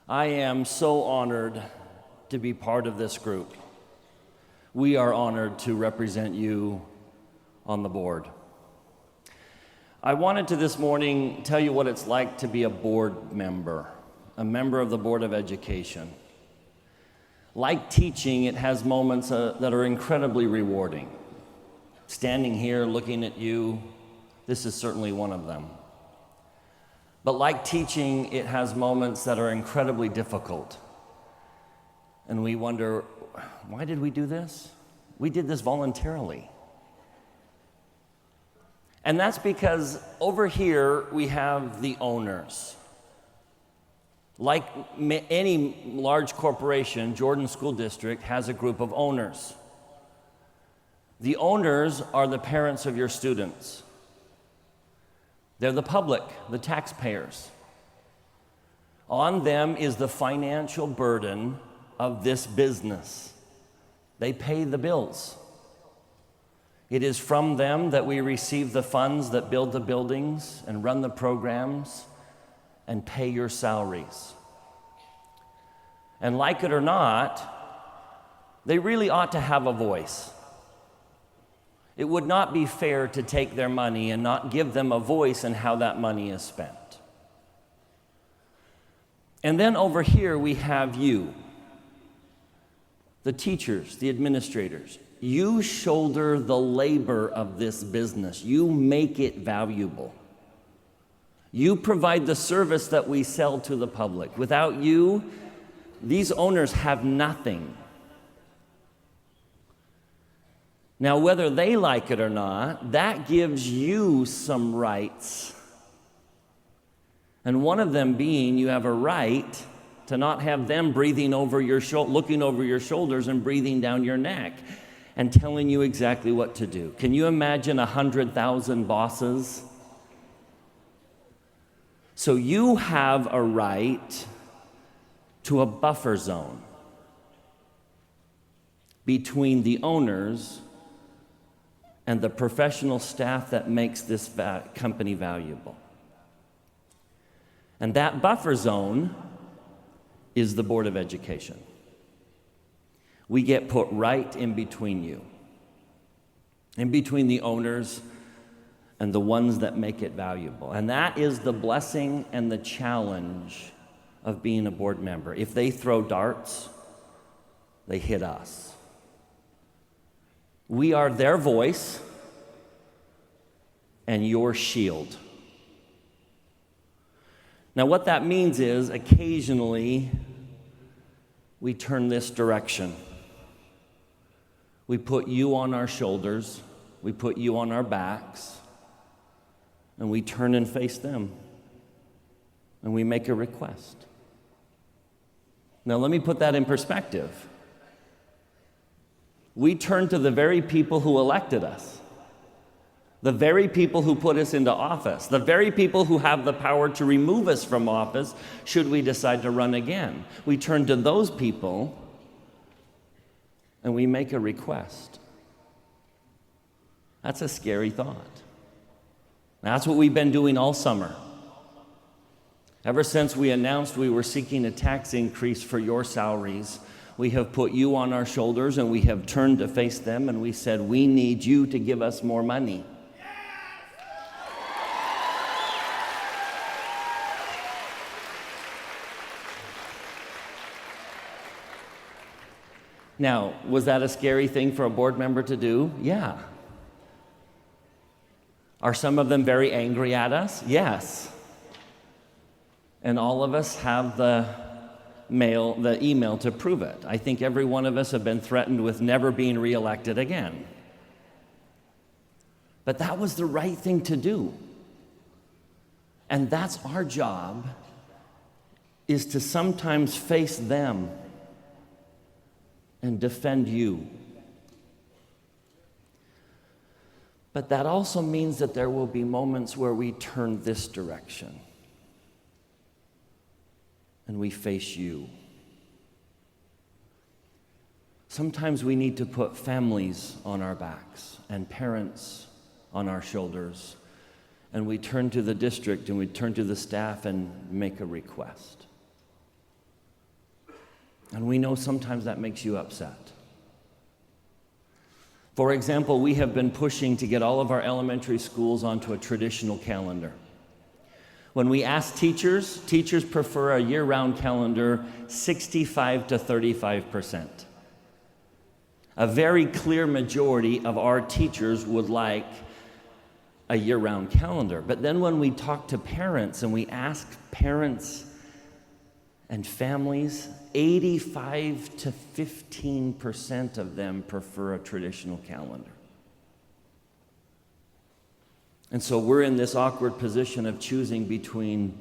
I am so honored to be part of this group. We are honored to represent you on the board. I wanted to this morning tell you what it's like to be a board member, a member of the Board of Education. Like teaching, it has moments that are incredibly rewarding. Standing here looking at you, this is certainly one of them. But like teaching, it has moments that are incredibly difficult. And we wonder, why did we do this? We did this voluntarily. And that's because over here we have the owners. Like any large corporation, Jordan School District has a group of owners. The owners are the parents of your students. They're the public, the taxpayers. On them is the financial burden of this business. They pay the bills. It is from them that we receive the funds that build the buildings and run the programs and pay your salaries. And like it or not, they really ought to have a voice. It would not be fair to take their money and not give them a voice in how that money is spent. And then over here we have you, the teachers, the administrators. You shoulder the labor of this business. You make it valuable. You provide the service that we sell to the public. Without you, these owners have nothing. Now, whether they like it or not, that gives you some rights. And one of them being you have a right to not have them breathing over your looking over your shoulders and breathing down your neck and telling you exactly what to do. Can you imagine 100,000 bosses? So you have a right to a buffer zone between the owners and the professional staff that makes this company valuable. And that buffer zone is the Board of Education. We get put right in between you, in between the owners and the ones that make it valuable. And that is the blessing and the challenge of being a board member. If they throw darts, they hit us. We are their voice and your shield. Now, what that means is occasionally we turn this direction. We put you on our shoulders, we put you on our backs, and we turn and face them, and we make a request. Now, let me put that in perspective. We turn to the very people who elected us, the very people who put us into office, the very people who have the power to remove us from office should we decide to run again. We turn to those people and we make a request. That's a scary thought. That's what we've been doing all summer. Ever since we announced we were seeking a tax increase for your salaries, we have put you on our shoulders and we have turned to face them and we said, we need you to give us more money. Now, was that a scary thing for a board member to do? Yeah. Are some of them very angry at us? Yes. And all of us have the email to prove it. I think every one of us have been threatened with never being reelected again. But that was the right thing to do. And that's our job, is to sometimes face them and defend you. But that also means that there will be moments where we turn this direction and we face you. Sometimes we need to put families on our backs and parents on our shoulders, and we turn to the district and we turn to the staff and make a request. And we know sometimes that makes you upset. For example, we have been pushing to get all of our elementary schools onto a traditional calendar. When we ask teachers, teachers prefer a year-round calendar 65 to 35%. A very clear majority of our teachers would like a year-round calendar. But then when we talk to parents and we ask parents and families, 85 to 15% of them prefer a traditional calendar. And so we're in this awkward position of choosing between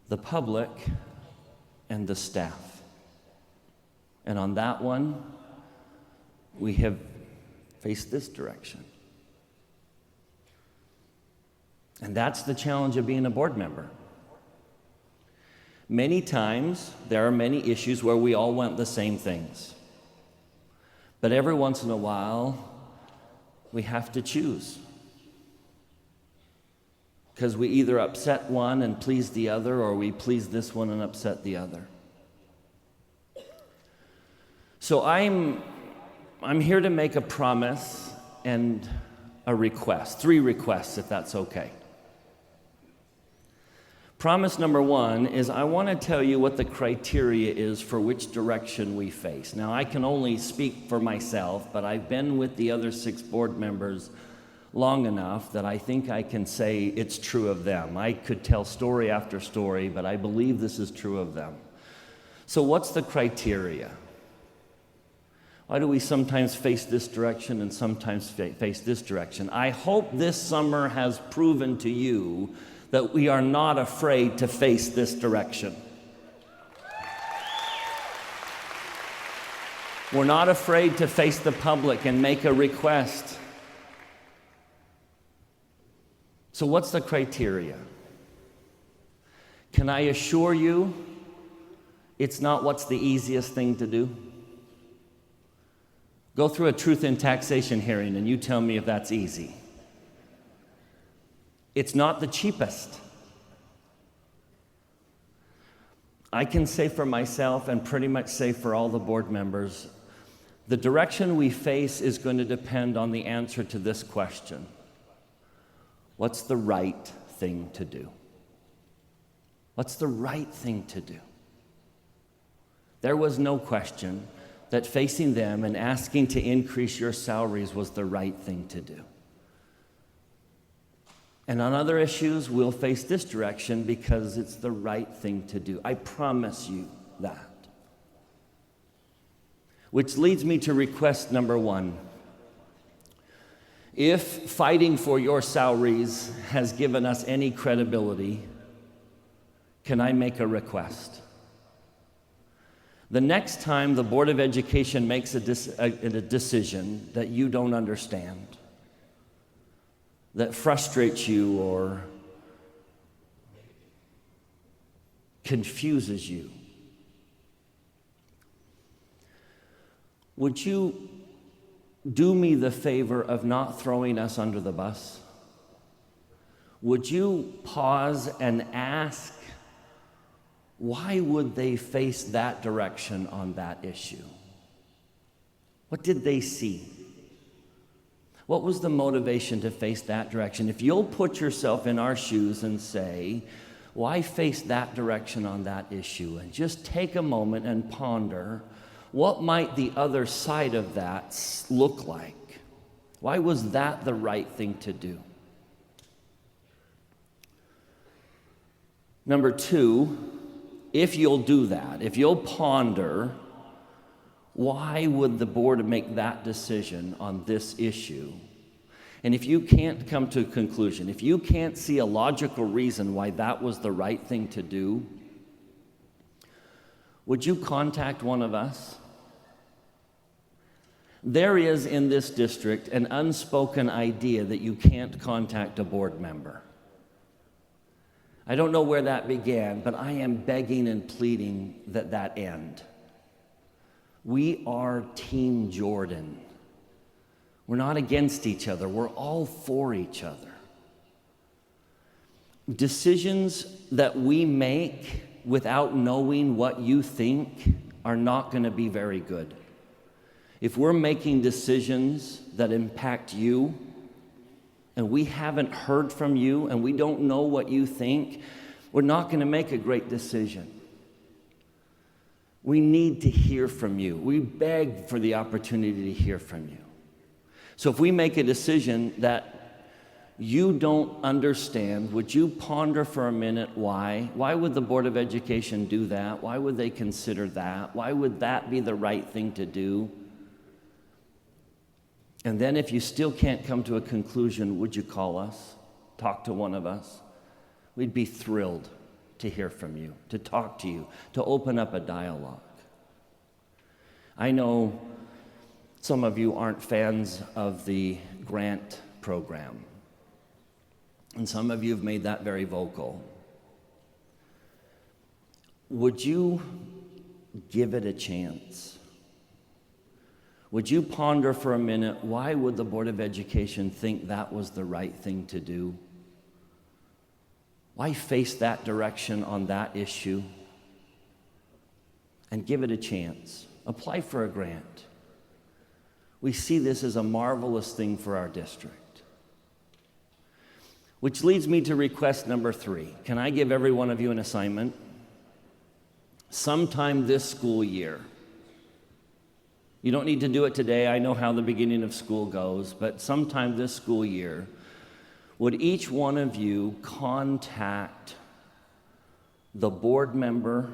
the public and the staff. And on that one, we have faced this direction. And that's the challenge of being a board member. Many times, there are many issues where we all want the same things. But every once in a while, we have to choose. Because we either upset one and please the other, or we please this one and upset the other. So I'm here to make a promise and a request. 3 requests, if that's okay. Promise number 1 is I want to tell you what the criteria is for which direction we face. Now, I can only speak for myself, but I've been with the other 6 board members long enough that I think I can say it's true of them. I could tell story after story, but I believe this is true of them. So what's the criteria? Why do we sometimes face this direction and sometimes face this direction? I hope this summer has proven to you that we are not afraid to face this direction. We're not afraid to face the public and make a request. So what's the criteria? Can I assure you it's not what's the easiest thing to do? Go through a truth in taxation hearing and you tell me if that's easy. It's not the cheapest. I can say for myself and pretty much say for all the board members, the direction we face is going to depend on the answer to this question. What's the right thing to do? What's the right thing to do? There was no question that facing them and asking to increase your salaries was the right thing to do. And on other issues, we'll face this direction because it's the right thing to do. I promise you that. Which leads me to request number 1. If fighting for your salaries has given us any credibility, can I make a request? The next time the Board of Education makes a decision that you don't understand, that frustrates you or confuses you, would you do me the favor of not throwing us under the bus? Would you pause and ask, why would they face that direction on that issue? What did they see? What was the motivation to face that direction? If you'll put yourself in our shoes and say, why face that direction on that issue? And just take a moment and ponder, what might the other side of that look like? Why was that the right thing to do? Number 2, if you'll do that, if you'll ponder, why would the board make that decision on this issue? And if you can't come to a conclusion, if you can't see a logical reason why that was the right thing to do, would you contact one of us? There is in this district an unspoken idea that you can't contact a board member. I don't know where that began, but I am begging and pleading that that end. We are Team Jordan. We're not against each other. We're all for each other. Decisions that we make without knowing what you think are not going to be very good. If we're making decisions that impact you, and we haven't heard from you, and we don't know what you think, we're not going to make a great decision. We need to hear from you. We beg for the opportunity to hear from you. So if we make a decision that you don't understand, would you ponder for a minute why? Why would the Board of Education do that? Why would they consider that? Why would that be the right thing to do? And then if you still can't come to a conclusion, would you call us, talk to one of us? We'd be thrilled to hear from you, to talk to you, to open up a dialogue. I know some of you aren't fans of the grant program, and some of you have made that very vocal. Would you give it a chance? Would you ponder for a minute, why would the Board of Education think that was the right thing to do? Why face that direction on that issue? And give it a chance. Apply for a grant. We see this as a marvelous thing for our district. Which leads me to request number 3. Can I give every one of you an assignment? Sometime this school year. You don't need to do it today. I know how the beginning of school goes, but sometime this school year, would each one of you contact the board member?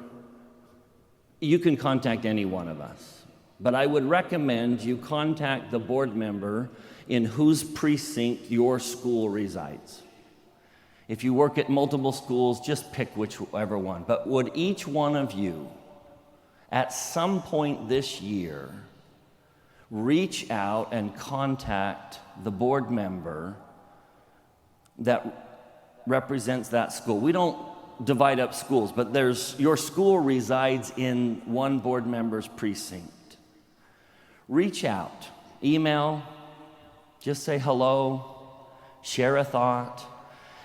You can contact any one of us, but I would recommend you contact the board member in whose precinct your school resides. If you work at multiple schools, just pick whichever one. But would each one of you, at some point this year, reach out and contact the board member that represents that school? We don't divide up schools, but your school resides in one board member's precinct. Reach out, email, just say hello, share a thought.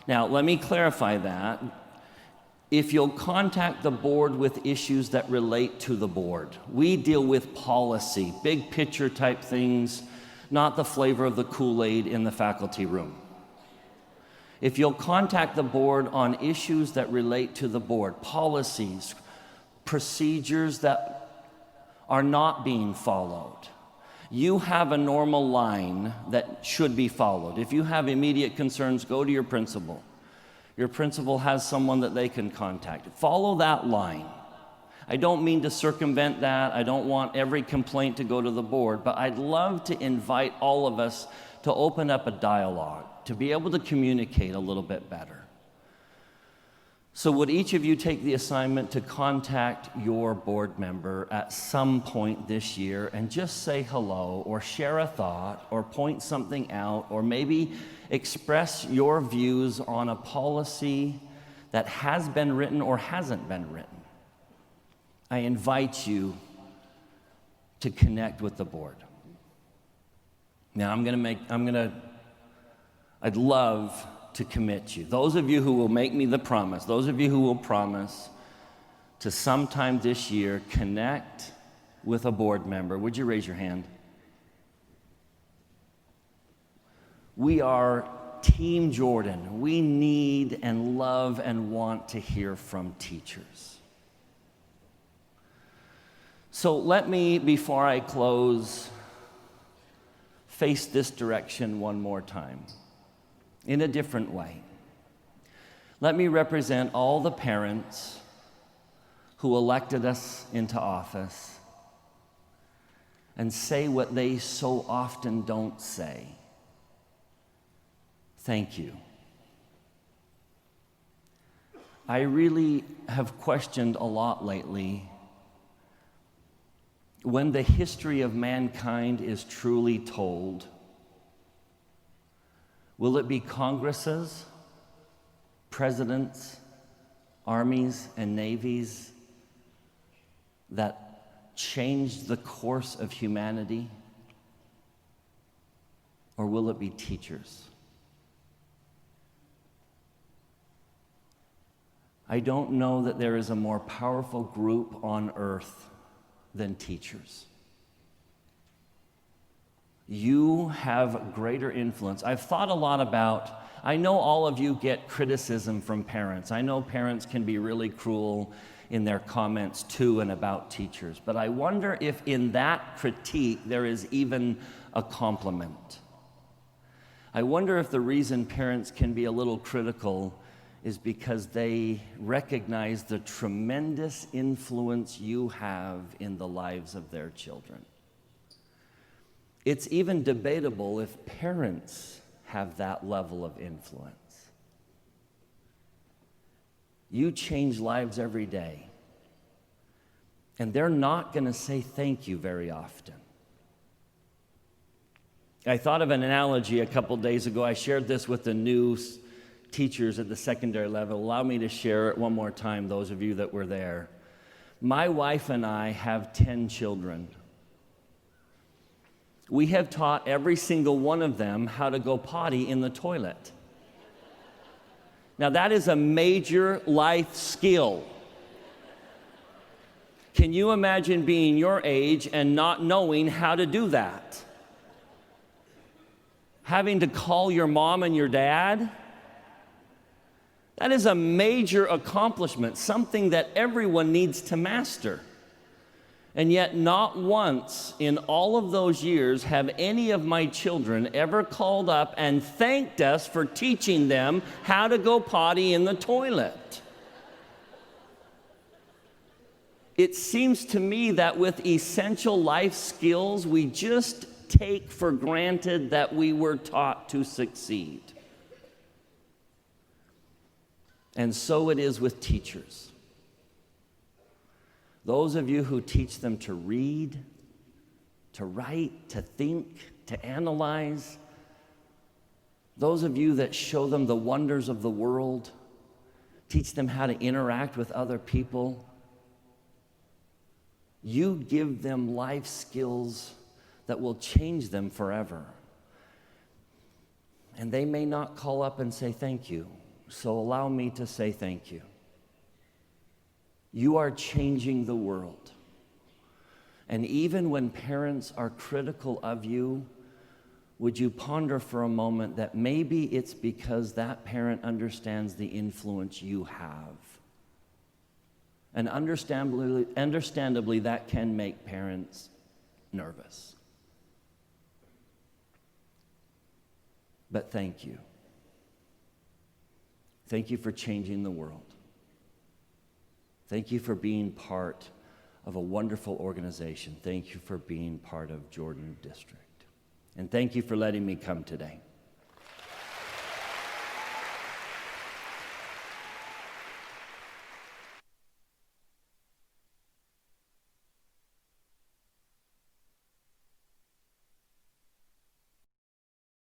Now, let me clarify that. If you'll contact the board with issues that relate to the board, we deal with policy, big picture type things, not the flavor of the Kool-Aid in the faculty room. If you'll contact the board on issues that relate to the board, policies, procedures that are not being followed, you have a normal line that should be followed. If you have immediate concerns, go to your principal. Your principal has someone that they can contact. Follow that line. I don't mean to circumvent that. I don't want every complaint to go to the board, but I'd love to invite all of us to open up a dialogue, to be able to communicate a little bit better. So would each of you take the assignment to contact your board member at some point this year and just say hello, or share a thought, or point something out, or maybe express your views on a policy that has been written or hasn't been written? I invite you to connect with the board. Now I'd love to commit you. Those of you who will make me the promise, those of you who will promise to sometime this year connect with a board member, would you raise your hand? We are Team Jordan. We need and love and want to hear from teachers. So let me, before I close, face this direction one more time, in a different way. Let me represent all the parents who elected us into office and say what they so often don't say. Thank you. I really have questioned a lot lately when the history of mankind is truly told. Will it be Congresses, presidents, armies, and navies that changed the course of humanity? Or will it be teachers? I don't know that there is a more powerful group on earth than teachers. You have greater influence. I've thought a lot about, I know all of you get criticism from parents. I know parents can be really cruel in their comments to and about teachers. But I wonder if in that critique there is even a compliment. I wonder if the reason parents can be a little critical is because they recognize the tremendous influence you have in the lives of their children. It's even debatable if parents have that level of influence. You change lives every day, and they're not going to say thank you very often. I thought of an analogy a couple days ago. I shared this with the new teachers at the secondary level. Allow me to share it one more time, those of you that were there. My wife and I have 10 children. We have taught every single one of them how to go potty in the toilet. Now, that is a major life skill. Can you imagine being your age and not knowing how to do that? Having to call your mom and your dad? That is a major accomplishment, something that everyone needs to master. And yet, not once in all of those years have any of my children ever called up and thanked us for teaching them how to go potty in the toilet. It seems to me that with essential life skills, we just take for granted that we were taught to succeed. And so it is with teachers. Those of you who teach them to read, to write, to think, to analyze, those of you that show them the wonders of the world, teach them how to interact with other people, you give them life skills that will change them forever. And they may not call up and say thank you, so allow me to say thank you. You are changing the world. And even when parents are critical of you, would you ponder for a moment that maybe it's because that parent understands the influence you have. And understandably, that can make parents nervous. But thank you. Thank you for changing the world. Thank you for being part of a wonderful organization. Thank you for being part of Jordan District. And thank you for letting me come today.